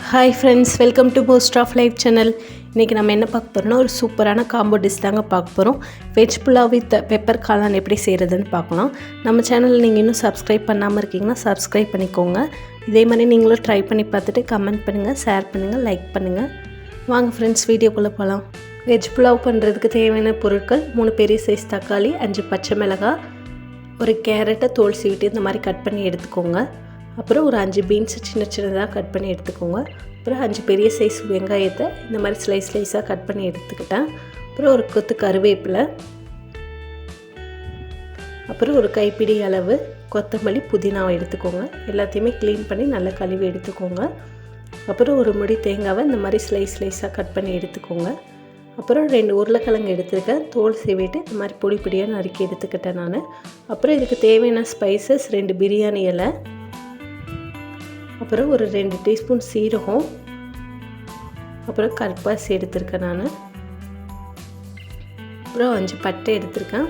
Hi friends, welcome to most of life channel. இன்றைக்கி நம்ம என்ன பார்க்க போகிறோம்னா ஒரு சூப்பரான காம்போ டிஷ் தாங்க பார்க்க போகிறோம். வெஜ் புலாவ் வித் பெப்பர் காளான் எப்படி செய்கிறதுன்னு பார்க்கலாம். நம்ம சேனலில் நீங்கள் இன்னும் சப்ஸ்கிரைப் பண்ணாமல் இருக்கீங்கன்னா சப்ஸ்கிரைப் பண்ணிக்கோங்க. இதே மாதிரி நீங்களும் ட்ரை பண்ணி பார்த்துட்டு கமெண்ட் பண்ணுங்கள், ஷேர் பண்ணுங்கள், லைக் பண்ணுங்கள். வாங்க ஃப்ரெண்ட்ஸ், வீடியோக்குள்ளே போகலாம். வெஜ் புலாவ் பண்ணுறதுக்கு தேவையான பொருட்கள்: 3 பெரிய சைஸ் தக்காளி, 5 பச்சை மிளகாய், ஒரு கேரட்டை தோல் சீவிட்டு இந்த மாதிரி கட் பண்ணி எடுத்துக்கோங்க. அப்புறம் ஒரு 5 பீன்ஸு சின்ன சின்னதாக கட் பண்ணி எடுத்துக்கோங்க. அப்புறம் 5 பெரிய சைஸ் வெங்காயத்தை இந்த மாதிரி ஸ்லைஸாக கட் பண்ணி எடுத்துக்கிட்டேன். அப்புறம் ஒரு கொத்து கருவேப்பிலை, அப்புறம் ஒரு கைப்பிடி அளவு கொத்தமல்லி, புதினாவை எடுத்துக்கோங்க. எல்லாத்தையுமே க்ளீன் பண்ணி நல்லா கழுவி எடுத்துக்கோங்க. அப்புறம் ஒரு முடி தேங்காவை இந்த மாதிரி ஸ்லைஸாக கட் பண்ணி எடுத்துக்கோங்க. அப்புறம் 2 உருளைக்கிழங்கு எடுத்துருக்கேன், தோல் சீவிட்டு இந்த மாதிரி பொடியாக நறுக்கி எடுத்துக்கிட்டேன் நான். அப்புறம் இதுக்கு தேவையான ஸ்பைசஸ்: 2 பிரியாணி இலை, அப்புறம் ஒரு 2 டீஸ்பூன் சீரகம், அப்புறம் கற்பாசி எடுத்திருக்கேன் நான். அப்புறம் 5 பட்டை எடுத்திருக்கேன்.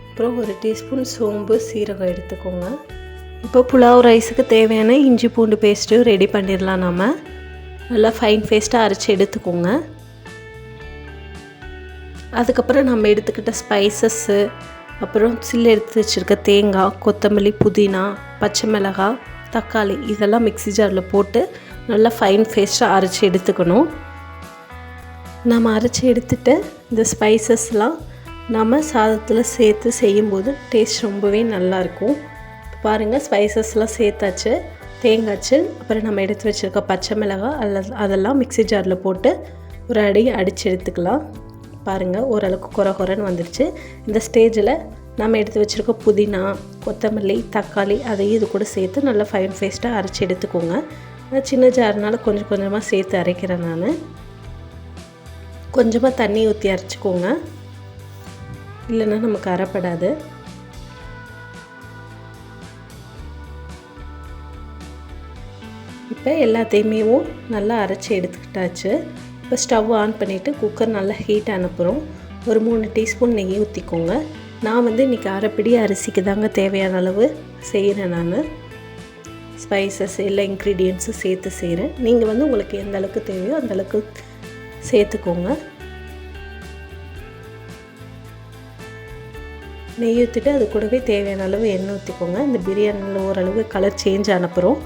அப்புறம் ஒரு டீஸ்பூன் சோம்பு, சீரகம் எடுத்துக்கோங்க. இப்போ புலாவ் ரைஸுக்கு தேவையான இஞ்சி பூண்டு பேஸ்ட்டு ரெடி பண்ணிடலாம். நம்ம நல்லா ஃபைன் பேஸ்ட்டாக அரைச்சி எடுத்துக்கோங்க. அதுக்கப்புறம் நம்ம எடுத்துக்கிட்ட ஸ்பைசஸ்ஸு, அப்புறம் சில்லு எடுத்து வச்சுருக்க தேங்காய், கொத்தமல்லி, புதினா, பச்சை மிளகாய், தக்காளி இதெல்லாம் மிக்ஸி ஜாரில் போட்டு நல்லா ஃபைன் பேஸ்ட்டாக அரைச்சி எடுத்துக்கணும். நம்ம அரைச்சி எடுத்துகிட்டு இந்த ஸ்பைசஸ்லாம் நம்ம சாதத்தில் சேர்த்து செய்யும்போது டேஸ்ட் ரொம்பவே நல்லாயிருக்கும். பாருங்கள், ஸ்பைசஸ்லாம் சேர்த்தாச்சு, தேங்காய்ச்சு, அப்புறம் நம்ம எடுத்து வச்சுருக்க பச்சை மிளகாய் அதெல்லாம் மிக்ஸி ஜாரில் போட்டு ஒரு அடித்து எடுத்துக்கலாம். பாருங்கள், ஓரளவுக்கு குறைன்னு வந்துடுச்சு. இந்த ஸ்டேஜில் நம்ம எடுத்து வச்சுருக்க புதினா, கொத்தமல்லி, தக்காளி அதையும் இது கூட சேர்த்து நல்லா ஃபைன் பேஸ்ட்டாக அரைச்சி எடுத்துக்கோங்க. சின்ன ஜார்னால் கொஞ்சம் கொஞ்சமாக சேர்த்து அரைக்கிறேன் நான். கொஞ்சமாக தண்ணி ஊற்றி அரைச்சிக்கோங்க, இல்லைன்னா நமக்கு அரைப்படாது. இப்போ எல்லாத்தையுமே நல்லா அரைச்சி எடுத்துக்கிட்டாச்சு. இப்போ ஸ்டவ் ஆன் பண்ணிவிட்டு குக்கர் நல்லா ஹீட் அனுப்புகிறோம். ஒரு 3 டீஸ்பூன் நெய் ஊற்றிக்கோங்க. நான் இன்றைக்கி அரைப்பிடி அரிசிக்கு தாங்க தேவையான அளவு செய்கிறேன். நான் ஸ்பைசஸ் எல்லா இன்க்ரீடியன்ஸும் சேர்த்து செய்கிறேன். நீங்கள் உங்களுக்கு எந்த அளவுக்கு தேவையோ அந்தளவுக்கு சேர்த்துக்கோங்க. நெய் ஊற்றிட்டு அது கூடவே தேவையான அளவு எண்ணெய் ஊற்றிக்கோங்க. இந்த பிரியாணியில் ஓரளவு கலர் சேஞ்ச் ஆனப்புறம்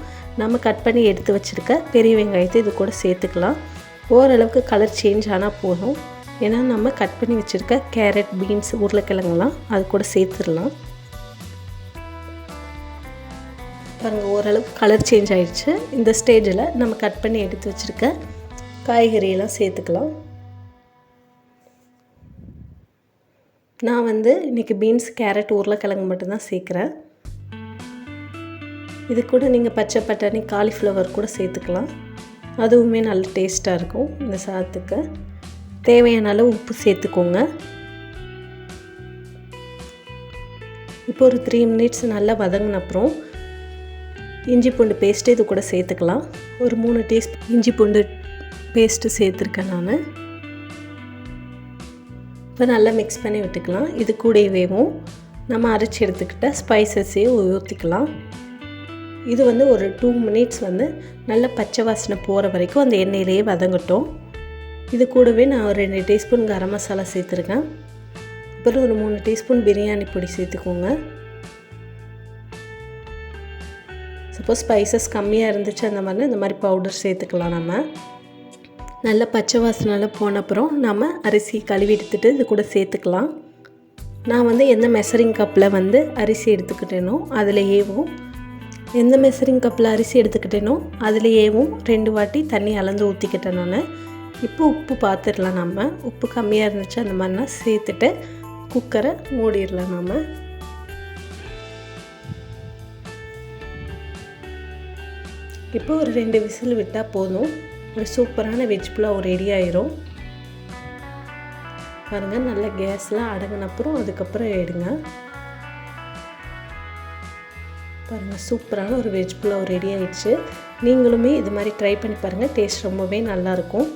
நம்ம கட் பண்ணி எடுத்து வச்சுருக்க பெரிய வெங்காயத்தை இது கூட சேர்த்துக்கலாம். ஓரளவுக்கு கலர் சேஞ்ச் ஆனால் போதும். ஏன்னா நம்ம கட் பண்ணி வச்சுருக்க கேரட், பீன்ஸ், உருளைக்கிழங்குலாம் அது கூட சேர்த்துடலாம். பாருங்கள், ஓரளவுக்கு கலர் சேஞ்ச் ஆகிடுச்சு. இந்த ஸ்டேஜில் நம்ம கட் பண்ணி எடுத்து வச்சுருக்க காய்கறியெல்லாம் சேர்த்துக்கலாம். நான் இன்றைக்கி பீன்ஸ், கேரட், உருளைக்கிழங்கு மட்டும்தான் சேர்க்குறேன். இது கூட நீங்கள் பச்சை பட்டாணி, காலிஃப்ளவர் கூட சேர்த்துக்கலாம். அதுவுமே நல்ல டேஸ்ட்டாக இருக்கும். இந்த சாதத்துக்கு தேவையான அளவு உப்பு சேர்த்துக்கோங்க. இப்போ ஒரு 3 மினிட்ஸ் நல்லா வதங்கின அப்புறம் இஞ்சி பூண்டு பேஸ்ட்டு இது கூட சேர்த்துக்கலாம். ஒரு 3 டீஸ்பூன் இஞ்சி பூண்டு பேஸ்ட்டு சேர்த்துருக்கேன் நான். இப்போ நல்லா மிக்ஸ் பண்ணி விட்டுக்கலாம். இது கூடவேவும் நம்ம அரைச்சி எடுத்துக்கிட்ட ஸ்பைசஸையும் ஊற்றிக்கலாம். இது ஒரு 2 மினிட்ஸ் நல்ல பச்சை வாசனை போகிற வரைக்கும் அந்த எண்ணெயிலேயே வதங்கட்டும். இது கூடவே நான் ஒரு 2 டீஸ்பூன் கரம் மசாலா சேர்த்துருக்கேன். அப்புறம் ஒரு 3 டீஸ்பூன் பிரியாணி பொடி சேர்த்துக்கோங்க. சப்போஸ் ஸ்பைசஸ் கம்மியாக இருந்துச்சு இந்த மாதிரி பவுடர் சேர்த்துக்கலாம். நம்ம நல்ல பச்சை வாசனையில் போன அப்புறம் நம்ம அரிசி கழுவி எடுத்துகிட்டு இது கூட சேர்த்துக்கலாம். நான் எந்த மெஷரிங் கப்பில் அரிசி எடுத்துக்கிட்டேனோ அதிலேயேவும், எந்த மெஷரிங் கப்பில் அரிசி எடுத்துக்கிட்டேனோ அதிலேயேவும் 2 வாட்டி தண்ணி அளந்து ஊற்றிக்கிட்டேன் நான். இப்போ உப்பு பார்த்துடலாம். நம்ம உப்பு கம்மியாக இருந்துச்சு அந்த மாதிரினா சேர்த்துட்டு குக்கரை மூடிடலாம். நம்ம இப்போ ஒரு 2 விசில் விட்டால் போதும். ஒரு சூப்பரான வெஜ் புலாவ் ரெடி ஆயிரும். பாருங்கள், நல்ல கேஸ்லாம் அடங்கினப்புறம் அதுக்கப்புறம் எடுங்க. பாருங்கள், சூப்பரான ஒரு வெஜ் புலாவ் ரெடி ஆகிடுச்சு. நீங்களுமே இது மாதிரி ட்ரை பண்ணி பாருங்கள், டேஸ்ட் ரொம்பவே நல்லாயிருக்கும்.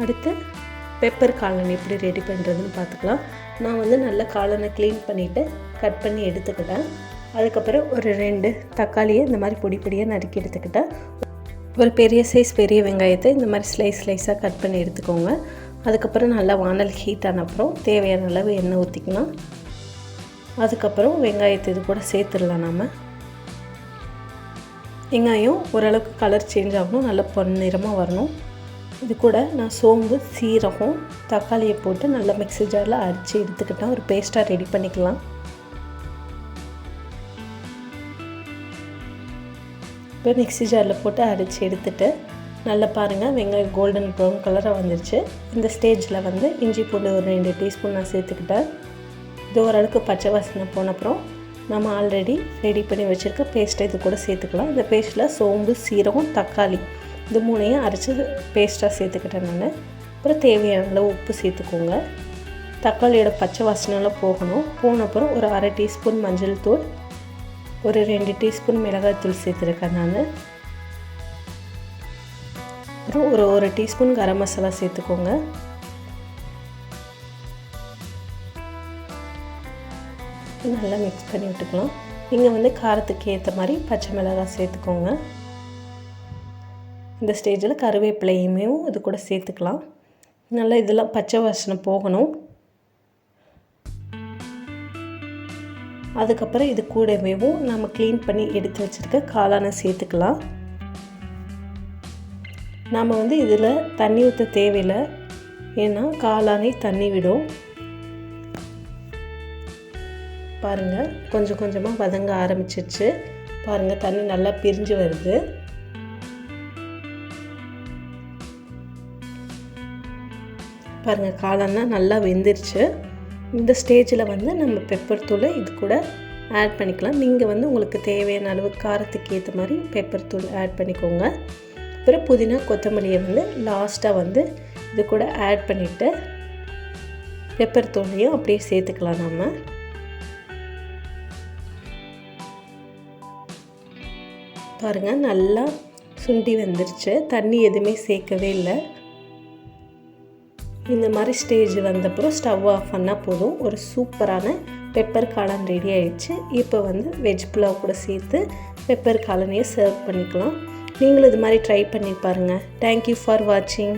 அடுத்து பெப்பர் காளான் எப்படி ரெடி பண்ணுறதுன்னு பார்த்துக்கலாம். நான் நல்ல காளானை க்ளீன் பண்ணிவிட்டு கட் பண்ணி எடுத்துக்கிட்டேன். அதுக்கப்புறம் ஒரு 2 தக்காளியை இந்த மாதிரி பொடி பொடியாக நறுக்கி எடுத்துக்கிட்டேன். ஒரு பெரிய சைஸ் பெரிய வெங்காயத்தை இந்த மாதிரி ஸ்லைஸாக கட் பண்ணி எடுத்துக்கோங்க. அதுக்கப்புறம் நல்லா வானல் ஹீட் ஆன அப்புறம் தேவையான அளவு எண்ணெய் ஊற்றிக்கலாம். அதுக்கப்புறம் வெங்காயத்தை இது கூட சேர்த்துடலாம். வெங்காயம் ஓரளவுக்கு கலர் சேஞ்ச் ஆகணும், நல்லா பொன்னிறமாக வரணும். இது கூட நான் சோம்பு, சீரகம், தக்காளியை போட்டு நல்லா மிக்ஸி ஜாரில் அரைச்சி எடுத்துக்கிட்டேன். ஒரு பேஸ்ட்டாக ரெடி பண்ணிக்கலாம். இப்போ மிக்ஸி ஜாரில் போட்டு அரைச்சி எடுத்துகிட்டு நல்லா பாருங்கள் வெங்காயம் கோல்டன் ப்ரௌன் கலராக வந்துருச்சு. இந்த ஸ்டேஜில் வந்து இஞ்சி பூண்டு ஒரு 2 டீஸ்பூன் நான் சேர்த்துக்கிட்டேன். இது ஓரளவுக்கு பச்சை வாசனை போன அப்புறம் நம்ம ஆல்ரெடி ரெடி பண்ணி வச்சுருக்க பேஸ்ட்டை இது கூட சேர்த்துக்கலாம். இந்த பேஸ்ட்டில் சோம்பு, சீரகம், தக்காளி இது 3ஐயும் அரைச்சி பேஸ்ட்டாக சேர்த்துக்கிட்டேன் நான். அப்புறம் தேவையான அளவு உப்பு சேர்த்துக்கோங்க. தக்காளியோட பச்சை வாசனைலாம் போகணும். போன அப்புறம் ஒரு 1/2 டீஸ்பூன் மஞ்சள் தூள், ஒரு 2 டீஸ்பூன் மிளகாய்த்தூள் சேர்த்துருக்கேன் நான். அப்புறம் ஒரு 1 டீஸ்பூன் கரம் மசாலா சேர்த்துக்கோங்க. நல்லா மிக்ஸ் பண்ணி விட்டுக்கலாம். நீங்கள் வந்து காரத்துக்கு ஏற்ற மாதிரி பச்சை மிளகாய் சேர்த்துக்கோங்க. இந்த ஸ்டேஜில் கருவேப்பிலையுமே இது கூட சேர்த்துக்கலாம். நல்லா இதெல்லாம் பச்சை வாசனை போகணும். அதுக்கப்புறம் இது கூடவே நம்ம க்ளீன் பண்ணி எடுத்து வச்சுருக்க காளானை சேர்த்துக்கலாம். நாம் வந்து இதில் தண்ணி ஊற்ற தேவையில்லை, ஏன்னா காளானே தண்ணி விடும். பாருங்கள் கொஞ்சம் கொஞ்சமாக வதங்க ஆரம்பிச்சிருச்சு. பாருங்கள் தண்ணி நல்லா பிரிஞ்சு வருது. பாருங்கள் காளான்லாம் நல்லா வெந்துருச்சு. இந்த ஸ்டேஜில் வந்து நம்ம பெப்பர் தூளை இது கூட ஆட் பண்ணிக்கலாம். நீங்கள் வந்து உங்களுக்கு தேவையான அளவு காரத்துக்கு ஏற்ற மாதிரி பெப்பர் தூள் ஆட் பண்ணிக்கோங்க. அப்புறம் புதினா கொத்தமல்லியை வந்து லாஸ்ட்டாக வந்து இது கூட ஆட் பண்ணிவிட்டு பெப்பர் தூளையும் அப்படியே சேர்த்துக்கலாம். நம்ம பாருங்கள் நல்லா சுண்டி வந்துருச்சு, தண்ணி எதுவுமே சேர்க்கவே இல்லை. இந்த மாதிரி ஸ்டேஜ் வந்தப்புறம் ஸ்டவ் ஆஃப் பண்ணால் போதும். ஒரு சூப்பரான பெப்பர் காளான் ரெடி ஆகிடுச்சு. இப்போ வந்து வெஜ் புலாவ் கூட சேர்த்து பெப்பர் காளானையே சர்வ் பண்ணிக்கலாம். நீங்களும் இது மாதிரி ட்ரை பண்ணி பாருங்கள். தேங்க்யூ ஃபார் வாட்சிங்.